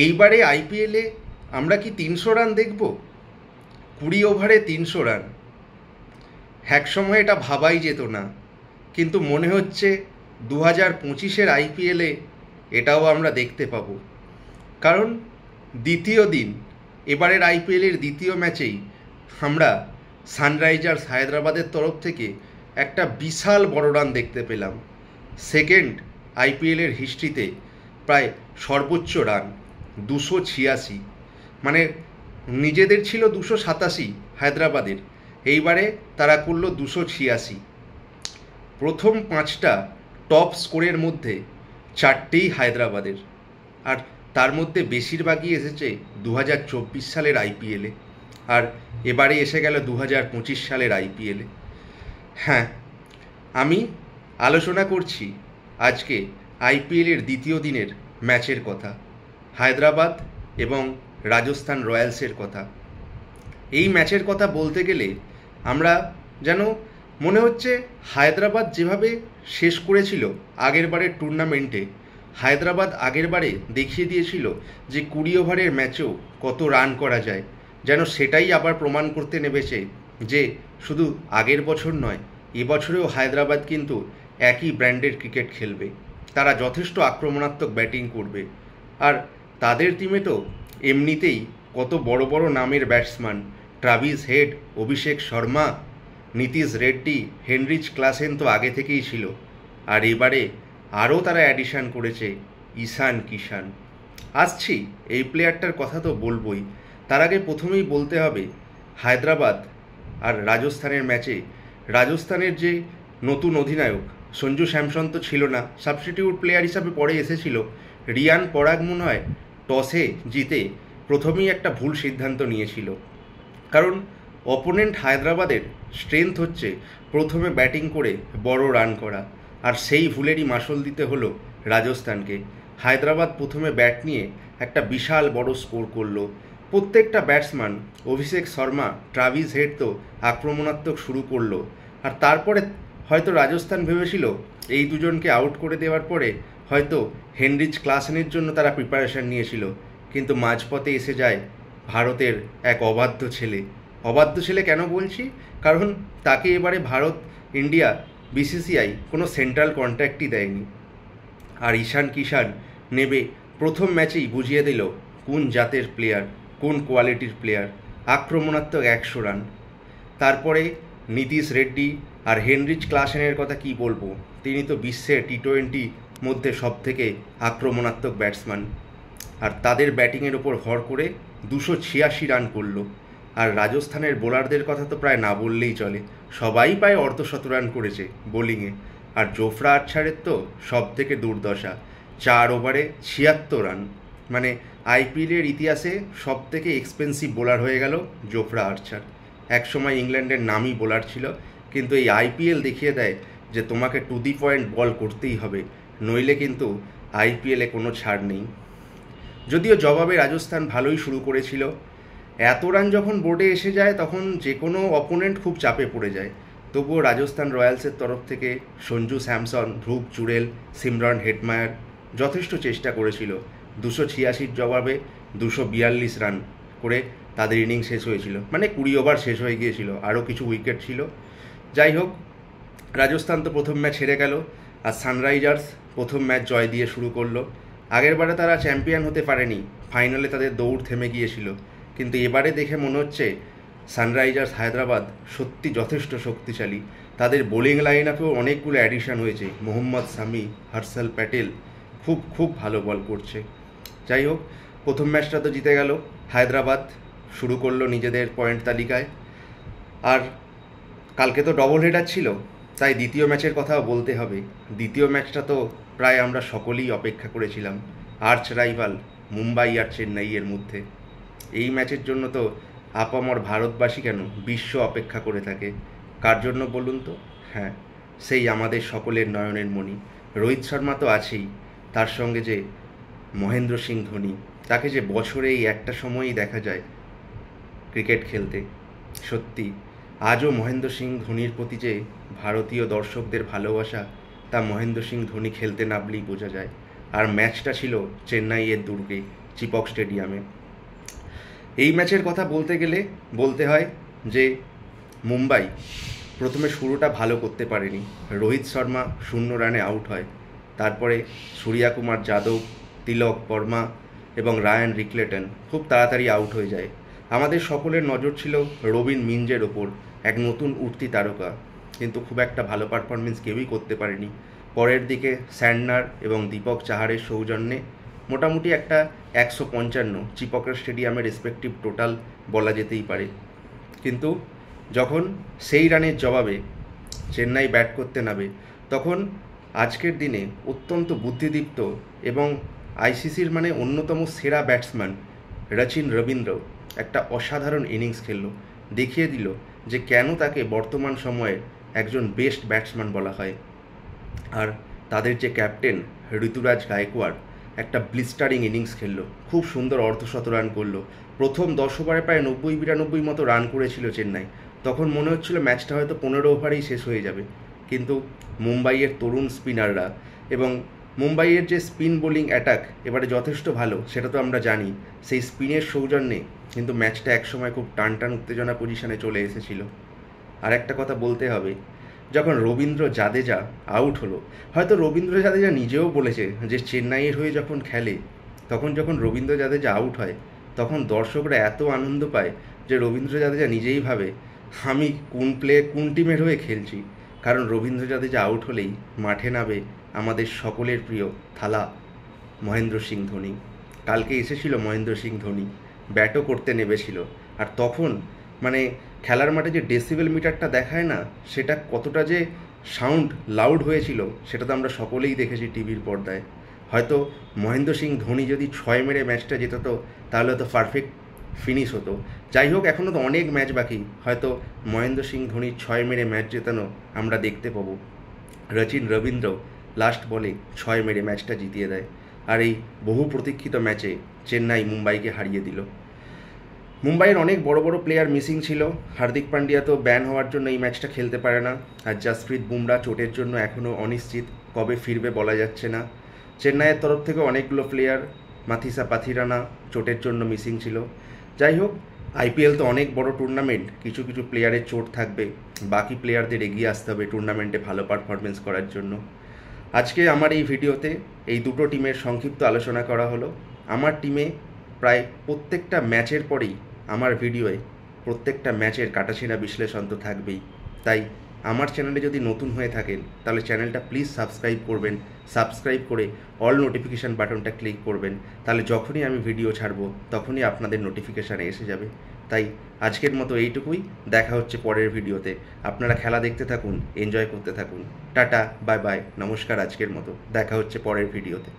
এইবারে আইপিএলে আমরা কি 300 রান দেখব? 20 ওভারে 300 রান। এক সময় এটা ভাবাই যেত না, কিন্তু মনে হচ্ছে 2025-এর আইপিএলে এটাও আমরা দেখতে পাবো। কারণ দ্বিতীয় দিন, এবারের আইপিএলের দ্বিতীয় ম্যাচেই আমরা সানরাইজার্স হায়দ্রাবাদের তরফ থেকে একটা বিশাল বড় রান দেখতে পেলাম। সেকেন্ড আইপিএলের হিস্ট্রিতে প্রায় সর্বোচ্চ রান 286। মানে নিজেদের ছিল 287 হায়দ্রাবাদের, এইবারে তারা করলো 286। প্রথম 5টা টপ স্কোরের মধ্যে 4টেই হায়দ্রাবাদের, আর তার মধ্যে বেশিরভাগই এসেছে 2024 সালের আইপিএলে, আর এবারে এসে গেল 2025 সালের আইপিএলে। হ্যাঁ, আমি আলোচনা করছি আজকে আইপিএলের দ্বিতীয় দিনের ম্যাচের কথা, হায়দ্রাবাদ এবং রাজস্থান রয়্যালসের কথা। এই ম্যাচের কথা বলতে গেলে আমরা যেন মনে হচ্ছে হায়দ্রাবাদ যেভাবে শেষ করেছিল আগের বারের টুর্নামেন্টে, হায়দ্রাবাদ আগের বারে দেখিয়ে দিয়েছিল যে 20 ওভারের ম্যাচেও কত রান করা যায়, যেন সেটাই আবার প্রমাণ করতে নেমেছে যে শুধু আগের বছর নয়, এবছরেও হায়দ্রাবাদ কিন্তু একই ব্র্যান্ডের ক্রিকেট খেলবে। তারা যথেষ্ট আক্রমণাত্মক ব্যাটিং করবে, আর তাদের টিমে তো এমনিতেই কত বড় বড় নামের batsman, Travis head, Abhishek Sharma, Nitish Reddy, Heinrich Klaasen তো আগে থেকেই ছিল, আর এবারে আরও তারা অ্যাডিশন করেছে ঈশান কিষান। আসছি এই প্লেয়ারটার কথা তো বলবই, তার আগে প্রথমেই বলতে হবে হায়দ্রাবাদ আর রাজস্থানের ম্যাচে রাজস্থানের যে নতুন অধিনায়ক সঞ্জু স্যামসন তো ছিল না, সাবস্টিটিউট প্লেয়ার হিসাবে পরে এসেছিল। রিয়ান পরাগ মনে হয় টসে জিতে প্রথমেই একটা ভুল সিদ্ধান্ত নিয়েছিল, কারণ অপোনেন্ট হায়দ্রাবাদের স্ট্রেংথ হচ্ছে প্রথমে ব্যাটিং করে বড় রান করা, আর সেই ভুলেরই মাসুল দিতে হলো রাজস্থানকে। হায়দ্রাবাদ প্রথমে ব্যাট নিয়ে একটা বিশাল বড় স্কোর করলো। প্রত্যেকটা batsman, Abhishek Sharma, Travis head তো আক্রমণাত্মক শুরু করলো, আর তারপরে হয়তো রাজস্থান ভেবেছিল এই দুজনকে আউট করে দেওয়ার পরে হয়তো হেনরিচ ক্লাসেনের জন্য তারা প্রিপারেশান নিয়েছিল, কিন্তু মাঝপথে এসে যায় ভারতের এক অবাধ্য ছেলে। অবাধ্য ছেলে কেন বলছি? কারণ তাকে এবারে ভারত, ইন্ডিয়া, বিসিসিআই কোনো সেন্ট্রাল কন্ট্রাক্টই দেয়নি, আর ঈশান কিষান নেবে প্রথম ম্যাচেই বুঝিয়ে দিল কোন জাতের প্লেয়ার, কোন কোয়ালিটির প্লেয়ার। আক্রমণাত্মক 100 রান। তারপরে নীতিশ রেড্ডি আর হেনরিচ ক্লাসেনের কথা কি বলবো, তিনি তো বিশ্বের টি20 মধ্যে সবথেকে আক্রমণাত্মক ব্যাটসম্যান, আর তাদের ব্যাটিংয়ের ওপর ভর করে 286 রান করলো। আর রাজস্থানের বোলারদের কথা তো প্রায় না বললেই চলে, সবাই প্রায় অর্ধশত রান করেছে বোলিংয়ে, আর জোফরা আর্চারের তো সব থেকে দুর্দশা, 4 ওভারে 76 রান। মানে আইপিএলের ইতিহাসে সব থেকে এক্সপেন্সিভ বোলার হয়ে গেল জোফরা আর্চার। একসময় ইংল্যান্ডের নামী বোলার ছিল, কিন্তু এই আইপিএল দেখিয়ে দেয় যে তোমাকে টু দি পয়েন্ট বল করতেই হবে, নইলে কিন্তু আইপিএলে কোনো ছাড় নেই। যদিও জবাবে রাজস্থান ভালোই শুরু করেছিল, এত রান যখন বোর্ডে এসে যায় তখন যে কোনো অপোনেন্ট খুব চাপে পড়ে যায়। তবুও রাজস্থান রয়্যালসের তরফ থেকে সঞ্জু স্যামসন, ধ্রুব জুরেল, সিমরন হেটমায়ার যথেষ্ট চেষ্টা করেছিল। 286 জবাবে 242 রান করে তাদের ইনিংস শেষ হয়েছিল, মানে 20 ওভার শেষ হয়ে গিয়েছিল, আরও কিছু উইকেট ছিল। যাই হোক, রাজস্থান তো প্রথম ম্যাচ হেরে গেল, আর সানরাইজার্স প্রথম ম্যাচ জয় দিয়ে শুরু করলো। আগেরবারে তারা চ্যাম্পিয়ন হতে পারেনি, ফাইনালে তাদের দৌড় থেমে গিয়েছিল, কিন্তু এবারে দেখে মনে হচ্ছে সানরাইজার্স হায়দ্রাবাদ সত্যি যথেষ্ট শক্তিশালী। তাদের বোলিং লাইন আপেও অনেকগুলো অ্যাডিশন হয়েছে, মোহাম্মদ সামি, হর্ষল প্যাটেল খুব খুব ভালো বল করছে। যাই হোক, প্রথম ম্যাচটা তো জিতে গেল হায়দ্রাবাদ, শুরু করলো নিজেদের পয়েন্ট তালিকায়। আর কালকে তো ডবল হেডার ছিল, তাই দ্বিতীয় ম্যাচের কথাও বলতে হবে। দ্বিতীয় ম্যাচটা তো প্রায় আমরা সকলেই অপেক্ষা করেছিলাম, আর্চ রাইভাল মুম্বাই আর চেন্নাইয়ের মধ্যে। এই ম্যাচের জন্য তো আপামর ভারতবাসী কেন, বিশ্ব অপেক্ষা করে থাকে। কার জন্য বলুন তো? হ্যাঁ, সেই আমাদের সকলের নয়নের মণি রোহিত শর্মা তো আছেই, তার সঙ্গে যে মহেন্দ্র সিং ধোনি, তাকে যে বছরে এই একটা সময়ই দেখা যায় ক্রিকেট খেলতে। সত্যি আজও মহেন্দ্র সিং ধোনির প্রতি যে ভারতীয় দর্শকদের ভালোবাসা, তা মহেন্দ্র সিং ধোনি খেলতে নামলেই বোঝা যায়। আর ম্যাচটা ছিল চেন্নাইয়ের দুর্গে, চিপক স্টেডিয়ামে। এই ম্যাচের কথা বলতে গেলে বলতে হয় যে মুম্বাই প্রথমে শুরুটা ভালো করতে পারেনি। রোহিত শর্মা 0 রানে আউট হয়, তারপরে সূর্যকুমার যাদব, তিলক বর্মা এবং রায়ান রিকলেটন খুব তাড়াতাড়ি আউট হয়ে যায়। আমাদের সকলের নজর ছিল রবিন মিঞ্জের ওপর, এক নতুন উঠতি তারকা, কিন্তু খুব একটা ভালো পারফরমেন্স কেউই করতে পারেনি। পরের দিকে স্যান্ডনার এবং দীপক চাহারের সৌজন্যে মোটামুটি একটা 155 চিপকের স্টেডিয়ামে রেসপেক্টিভ টোটাল বলা যেতেই পারে। কিন্তু যখন সেই রানের জবাবে চেন্নাই ব্যাট করতে নামে, তখন আজকের দিনে অত্যন্ত বুদ্ধিদীপ্ত এবং আইসিসির মানে অন্যতম সেরা ব্যাটসম্যান রচিন রবীন্দ্র একটা অসাধারণ ইনিংস খেলল, দেখিয়ে দিল যে কেন তাকে বর্তমান সময়ে একজন বেস্ট ব্যাটসম্যান বলা হয়। আর তাদের যে ক্যাপ্টেন ঋতুরাজ গায়কোয়াড় একটা ব্লিস্টারিং ইনিংস খেললো, খুব সুন্দর অর্ধশত রান করলো। প্রথম 10 ওভারে প্রায় 90-92 মতো রান করেছিল চেন্নাই। তখন মনে হচ্ছিল ম্যাচটা হয়তো 15 ওভারেই শেষ হয়ে যাবে, কিন্তু মুম্বাইয়ের তরুণ স্পিনাররা এবং মুম্বাইয়ের যে স্পিন বোলিং অ্যাটাক এবারে যথেষ্ট ভালো, সেটা তো আমরা জানি। সেই স্পিনের সৌজন্যে কিন্তু ম্যাচটা একসময় খুব টান উত্তেজনা পজিশনে চলে এসেছিল। আর একটা কথা বলতে হবে, যখন রবীন্দ্র জাদেজা আউট হলো, হয়তো রবীন্দ্র জাদেজা নিজেও বলেছে যে চেন্নাইয়ের হয়ে যখন খেলে, তখন যখন রবীন্দ্র জাদেজা আউট হয়, তখন দর্শকরা এত আনন্দ পায় যে রবীন্দ্র জাদেজা নিজেই ভাবে আমি কোন টিমের হয়ে খেলছি। কারণ রবীন্দ্র জাদেজা আউট হলেই মাঠে নামে আমাদের সকলের প্রিয় থালা মহেন্দ্র সিং ধোনি। কালকে এসেছিল মহেন্দ্র সিং ধোনি, ব্যাটও করতে নেমেছিল। আর তখন মানে খেলার মাঠে যে ডেসিবেল মিটারটা দেখায় না, সেটা কতটা যে সাউন্ড লাউড হয়েছিল সেটা তো আমরা সকলেই দেখেছি টিভির পর্দায়। হয়তো মহেন্দ্র সিং ধোনি যদি 6 মেরে ম্যাচটা জেতাতো, তাহলে হয়তো পারফেক্ট ফিনিশ হতো। যাই হোক, এখনও তো অনেক ম্যাচ বাকি, হয়তো মহেন্দ্র সিং ধোনির 6 মেরে ম্যাচ জেতানো আমরা দেখতে পাবো। রচিন রবীন্দ্র লাস্ট বলে 6 মেরে ম্যাচটা জিতিয়ে দেয়, আর এই বহু প্রতীক্ষিত ম্যাচে চেন্নাই মুম্বাইকে হারিয়ে দিল। মুম্বাইয়ের অনেক বড় বড় প্লেয়ার মিসিং ছিল। হার্দিক পান্ডিয়া তো ব্যান হওয়ার জন্য এই ম্যাচটা খেলতে পারে না, আর জসপ্রীত বুমরা চোটের জন্য এখনও অনিশ্চিত, কবে ফিরবে বলা যাচ্ছে না। চেন্নাইয়ের তরফ থেকে অনেকগুলো প্লেয়ার, মাথিসা পাথিরানা চোটের জন্য মিসিং ছিল। যাই হোক, আইপিএল তো অনেক বড় টুর্নামেন্ট, কিছু প্লেয়ারের চোট থাকবে, বাকি প্লেয়ারদের এগিয়ে আসতে হবে টুর্নামেন্টে ভালো পারফরমেন্স করার জন্য। আজকে আমার এই ভিডিওতে এই দুটো টিমের সংক্ষিপ্ত আলোচনা করা হলো। আমার টিমে প্রায় প্রত্যেকটা ম্যাচের পরেই আমার ভিডিওয়ে প্রত্যেকটা ম্যাচের কাটাছেঁড়া বিশ্লেষণ তো থাকবেই। তাই আমার চ্যানেলে যদি নতুন হয়ে থাকেন, তাহলে চ্যানেলটা প্লিজ সাবস্ক্রাইব করবেন। সাবস্ক্রাইব করে অল নোটিফিকেশান বাটনটা ক্লিক করবেন, তাহলে যখনই আমি ভিডিও ছাড়বো তখনই আপনাদের নোটিফিকেশানে এসে যাবে। তাই আজকের মতো এইটুকুই, দেখা হচ্ছে পরের ভিডিওতে। আপনারা খেলা দেখতে থাকুন, এনজয় করতে থাকুন। টাটা, বাই বাই, নমস্কার। আজকের মতো দেখা হচ্ছে পরের ভিডিওতে।